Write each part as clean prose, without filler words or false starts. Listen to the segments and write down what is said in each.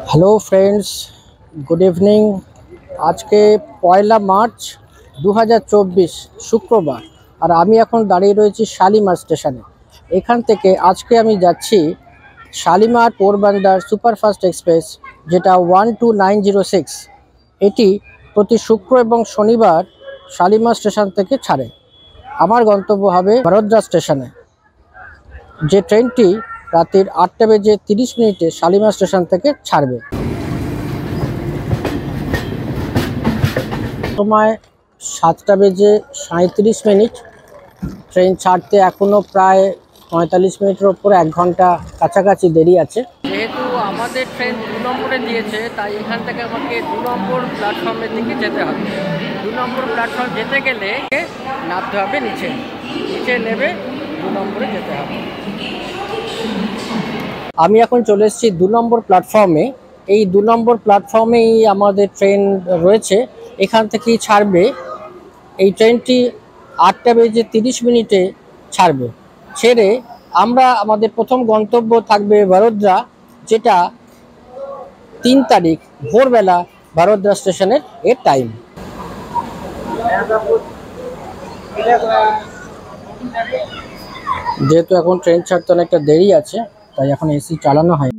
Hello friends, good evening. আজকে 1 March 2024 শুক্রবার, আর আমি এখন দাঁড়িয়ে রয়েছি শালিমার স্টেশনে। এখান থেকে আজকে আমি যাচ্ছি শালিমার পোরবন্দর সুপারফাস্ট এক্সপ্রেস, যেটা 12906। এটি প্রতি শুক্র এবং শনিবার শালিমার স্টেশন থেকে ছাড়ে। আমার গন্তব্য হবে বরোদ্রা স্টেশনে, যে ট্রেনটি রাতের 8:30 শালিমার স্টেশন থেকে ছাড়বে। সময় 7:37। ট্রেন ছাড়তে এখনো প্রায় 45 মিনিটের ওপর 1 ঘন্টা কাছাকাছি দেরি আছে। যেহেতু আমাদের ট্রেন 2 নম্বরে দিয়েছে, তাই এখান থেকে আমাকে 2 নম্বর প্ল্যাটফর্মের দিকে যেতে হবে। 2 নম্বর প্ল্যাটফর্ম যেতে গেলে নামতে হবে নিচে নেমে 2 নম্বরে যেতে হবে। আমি এখন চলে এসেছি 2 নম্বর প্ল্যাটফর্মে। এই 2 নম্বর প্ল্যাটফর্মেই আমাদের ট্রেন রয়েছে, এখান থেকেই ছাড়বে। এই ট্রেনটি 8:30 ছাড়বে। ছেড়ে আমরা আমাদের প্রথম গন্তব্য থাকবে বরোদ্রা, যেটা 3 তারিখ ভোরবেলা বরোদ্রা স্টেশনের টাইম। যেহেতু এখন ট্রেন ছাড়তে অনেকটা দেরি আছে, তাই এখন এসি চালানো হয়।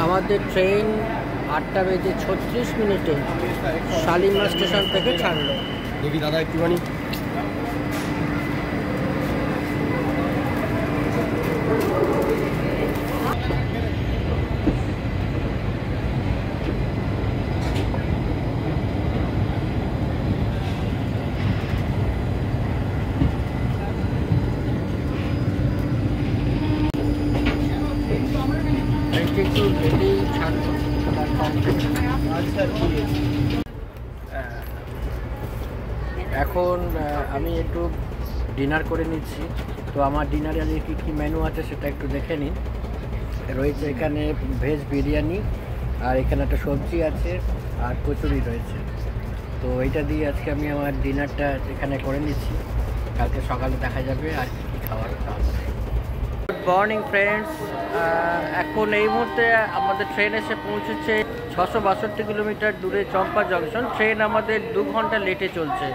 আমাদের ট্রেন 8:36 শালিমার স্টেশন থেকে ছাড়লো। দেখি দাদা একটুখানি। এখন আমি একটু ডিনার করে নিচ্ছি। তো আমার ডিনারে কী কী মেনু আছে সেটা একটু দেখে নিন। রয়েছে এখানে ভেজ বিরিয়ানি, আর এখানে একটা সবজি আছে, আর কচুরি রয়েছে। তো এইটা দিয়ে আজকে আমি আমার ডিনারটা এখানে করে নিচ্ছি। কালকে সকালে দেখা যাবে আর কী কী খাওয়ার খাওয়া। গুড মর্নিং ফ্রেন্ডস, এখন এই মুহূর্তে আমাদের ট্রেন এসে পৌঁছেছে 662 কিলোমিটার দূরে চম্পা জংশন। ট্রেন আমাদের 2 ঘন্টা লেটে চলছে।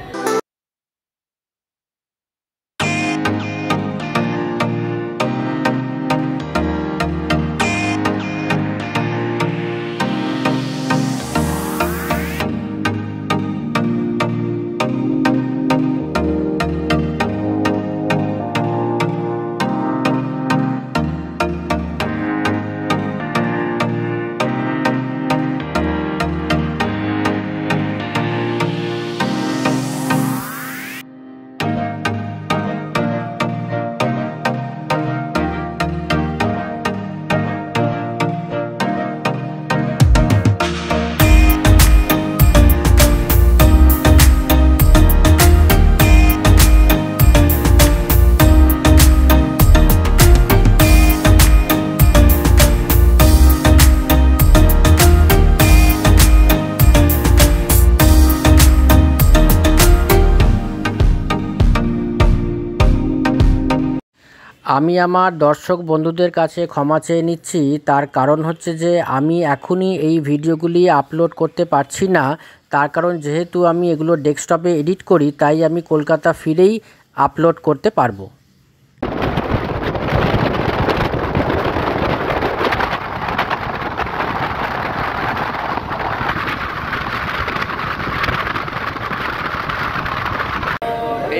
আমি আমার দর্শক বন্ধুদের কাছে ক্ষমা চেয়ে নিচ্ছি। তার কারণ হচ্ছে যে আমি এখনই এই ভিডিওগুলি আপলোড করতে পারছি না। তার কারণ যেহেতু আমি এগুলো ডেস্কটপে এডিট করি, তাই আমি কলকাতা ফিরেই আপলোড করতে পারবো।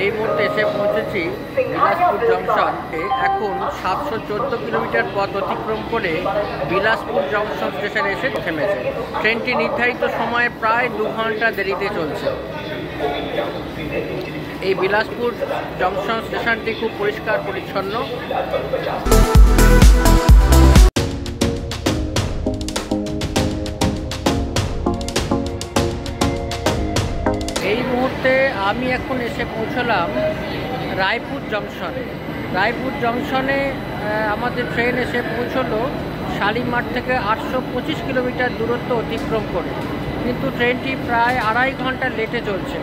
এই মুহূর্তে এসে পৌঁছেছি বিলাসপুর জংশনে। এখন 714 কিলোমিটার পথ অতিক্রম করে বিলাসপুর জংশন স্টেশনে এসে থেমেছে। ট্রেনটি নির্ধারিত সময়ে প্রায় 2 ঘন্টা দেরিতে চলছে। এই বিলাসপুর জংশন স্টেশনটি খুব পরিষ্কার পরিচ্ছন্ন। এই মুহূর্তে আমি এখন এসে পৌঁছলাম রায়পুর জংশনে। রায়পুর জংশনে আমাদের ট্রেন এসে পৌঁছলো শালিমার থেকে 825 কিলোমিটার দূরত্ব অতিক্রম করে, কিন্তু ট্রেনটি প্রায় 2.5 ঘন্টা লেটে চলছে।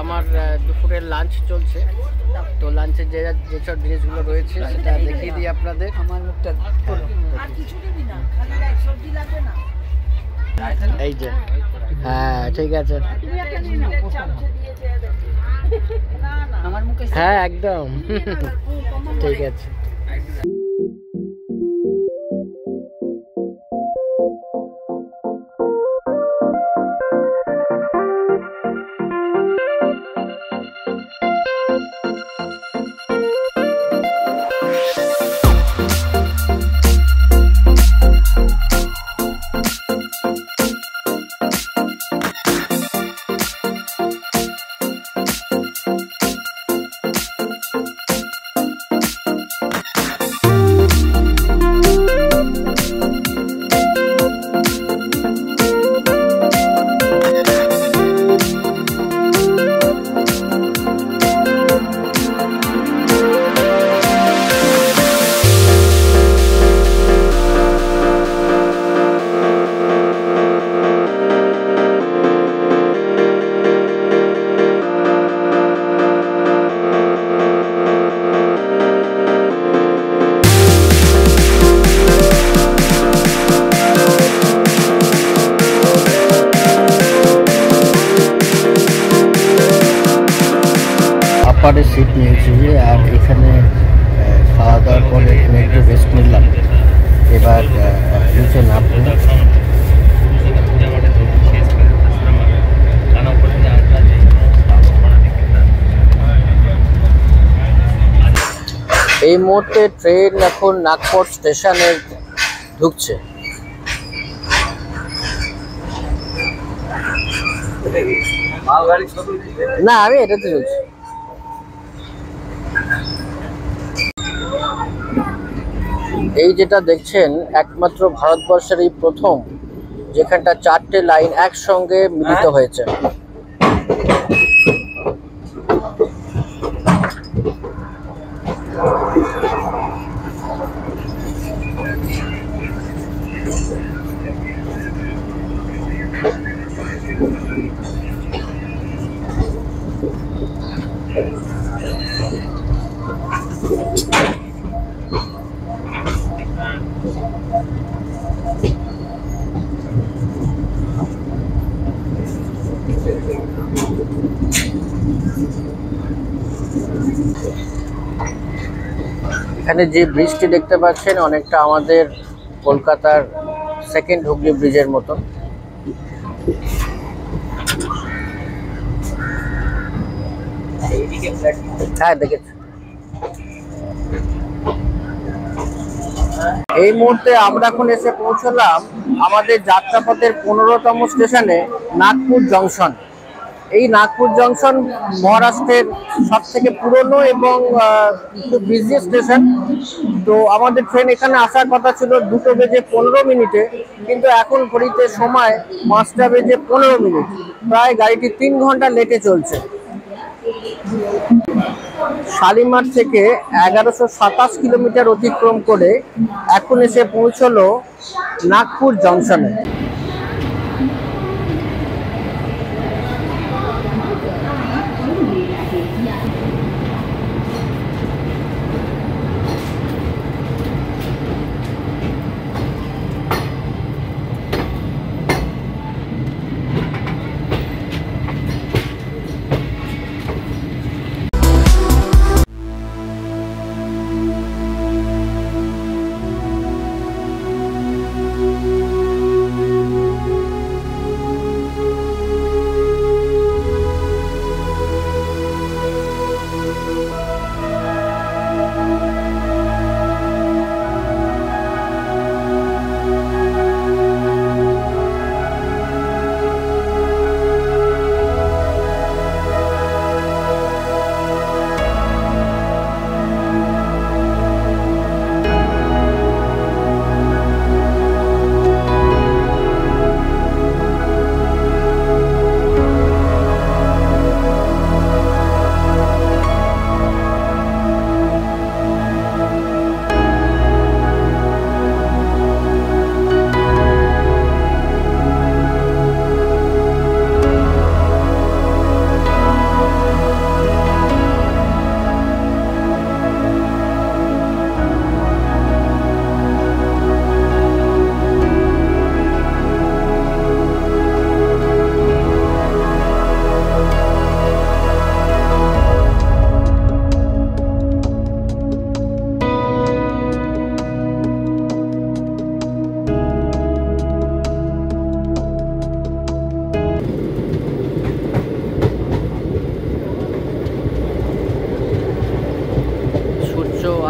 আমার দুপুরের লাঞ্চ চলছে, তো লাঞ্চে যেসব জিনিসগুলো রয়েছে সেটা দেখিয়ে দিই আপনাদের। আমার মুখটা এই যে, হ্যাঁ ঠিক আছে, হ্যাঁ একদম ঠিক আছে। আপারে সিট নিয়েছি আর এখানে খাওয়া দাওয়ার পরে এখানে একটু রেস্ট নিলাম। এবার নিচে নামবো। এই মুহূর্তে ট্রেন এখন নাগপুর স্টেশনে ঢুকছে। না আমি এটাতে চলছি। এই যেটা দেখছেন একমাত্র ভারতবর্ষের এই প্রথম যেখানটা 4টে লাইন একসঙ্গে মিলিত হয়েছে। এখানে যে ব্রিজটি দেখতে পাচ্ছেন অনেকটা আমাদের কলকাতার সেকেন্ড হুগলি ব্রিজের মতন। হ্যাঁ দেখেছি। এই মুহূর্তে আমরা এখন এসে পৌঁছলাম আমাদের যাত্রাপথের 15তম স্টেশনে নাগপুর জংশন। এই নাগপুর জংশন মহারাষ্ট্রের সব থেকে পুরনো এবং খুব বিজি স্টেশন। তো আমাদের ট্রেন এখানে আসার কথা ছিল 2:15 কিন্তু এখন ঘড়িতে সময় 5:15, প্রায় গাড়িটি 3 ঘন্টা লেটে চলছে। শালিমার থেকে 1127 কিলোমিটার অতিক্রম করে এখন এসে পৌঁছলো নাগপুর জংশনে।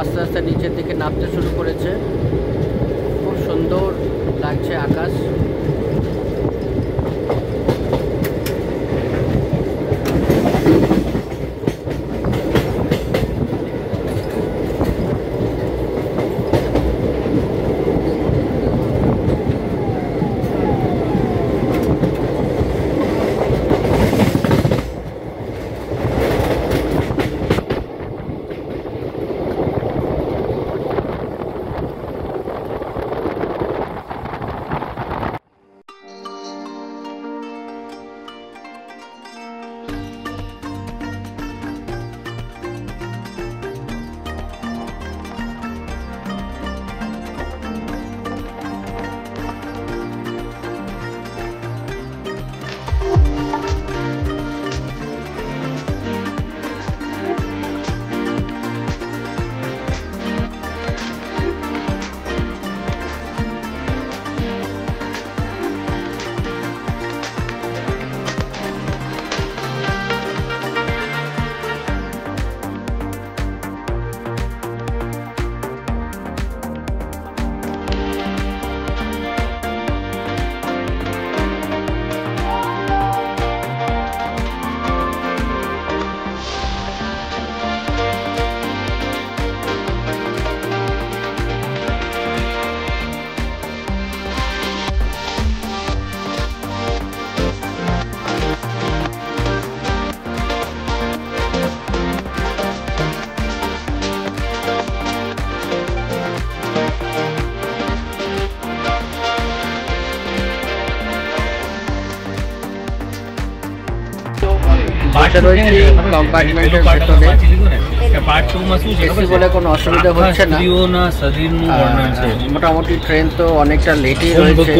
আস্তে আস্তে নিচের দিকে নামতে শুরু করেছে। খুব সুন্দর লাগছে আকাশ। বসে রয়েছি কম্পার্টমেন্টের ভেতরে, এসি বলে কোনো অসুবিধা হচ্ছে না। মোটামুটি ট্রেন তো অনেকটা লেটই রয়েছে,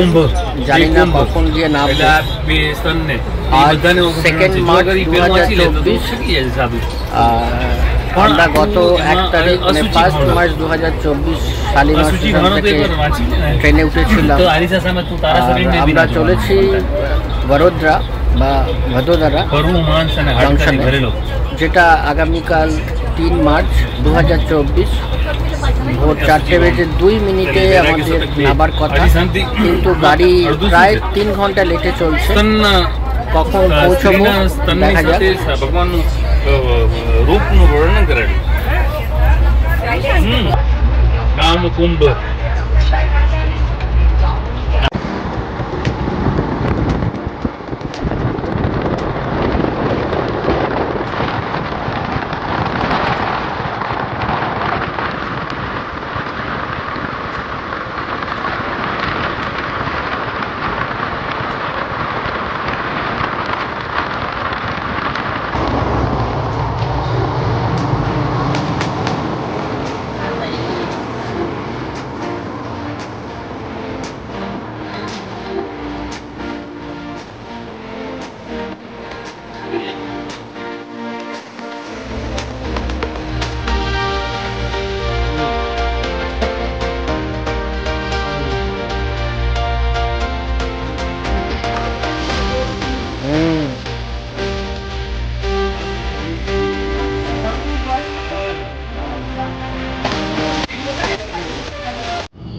জানি না কখন গিয়ে নামবে। আজ 2 মার্চ 2024, আমরা গত 1 তারিখ মানে 1 মার্চ 2024 শালিমার স্টেশন থেকে ট্রেনে উঠেছিলাম। আমরা চলেছি বরোদরা বা ভদোদরা জংশনে, যেটা আগামীকাল 3 মার্চ 2024 ভোর 4:02 আমাদের নামার কথা, কিন্তু গাড়ি প্রায় 3 ঘন্টা লেটে চলছে। কখন পৌঁছবো দেখা যাক। रूपનું વર્ણન કરેલું કામ કુંભ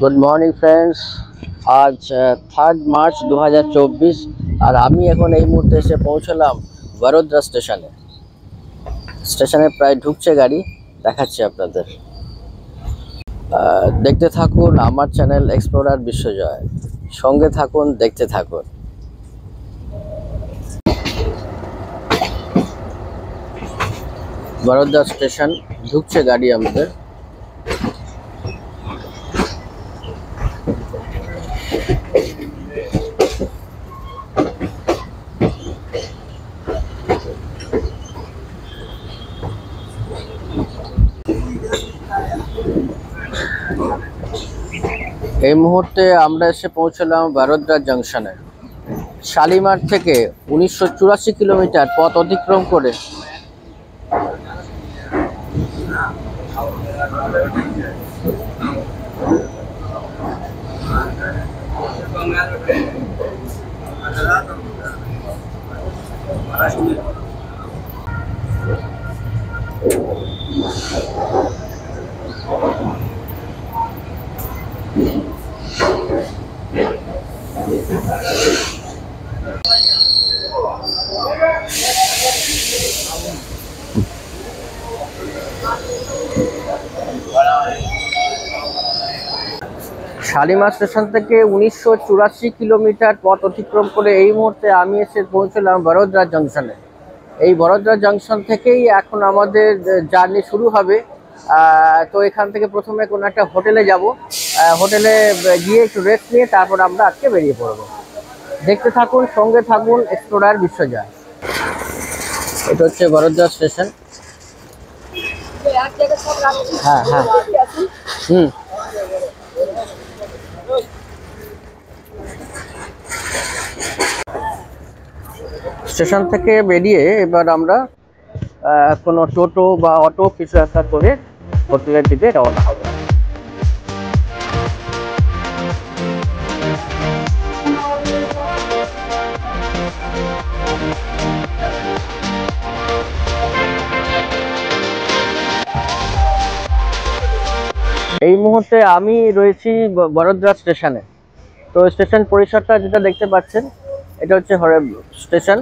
গুড মর্নিং ফ্রেন্ডস, আজ 3 মার্চ 2024 আর আমি এখন এই মুহূর্তে এসে পৌঁছলাম বরোদরা স্টেশনে। স্টেশনে প্রায় ঢুকছে গাড়ি, দেখাচ্ছি আপনাদের। দেখতে থাকুন আমার চ্যানেল এক্সপ্লোরার বিশ্বজয়, সঙ্গে থাকুন, দেখতে থাকুন। বরোদরা স্টেশন ঢুকছে গাড়ি আমাদের। এই মুহূর্তে আমরা এসে পৌঁছলাম বরোদরা জংশনে। শালিমার থেকে 1984 কিলোমিটার পথ অতিক্রম করে শালিমার স্টেশন থেকে 1984 কিলোমিটার পথ অতিক্রম করে এই মুহূর্তে আমি এসে পৌঁছলাম বরোদরা জংশনে। এই বরোদরা জংশন থেকেই এখন আমাদের জার্নি শুরু হবে। তো এখান থেকে প্রথমে কোনো একটা হোটেলে যাব, হোটেলে গিয়ে একটু রেস্ট নিয়ে তারপর আমরা আজকে বেরিয়ে পড়ব। দেখতে থাকুন, সঙ্গে থাকুন, এক্সপ্লোরার বিশ্বজয়। এটা হচ্ছে বরোদরা স্টেশন। হ্যাঁ হ্যাঁ স্টেশন থেকে বেরিয়ে এবার আমরা কোনো টোটো বা অটো কিছু একটা করে হোটেলের দিকে রওনা হবে। এই মুহূর্তে আমি রয়েছি বরোদরা স্টেশনে। তো স্টেশন পরিসরটা যেটা দেখতে পাচ্ছেন, এটা হচ্ছে স্টেশন।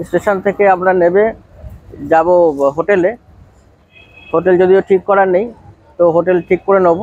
স্টেশন থেকে আমরা নেবে যাব হোটেলে। হোটেল যদিও ঠিক করার নেই, তো হোটেল ঠিক করে নেব।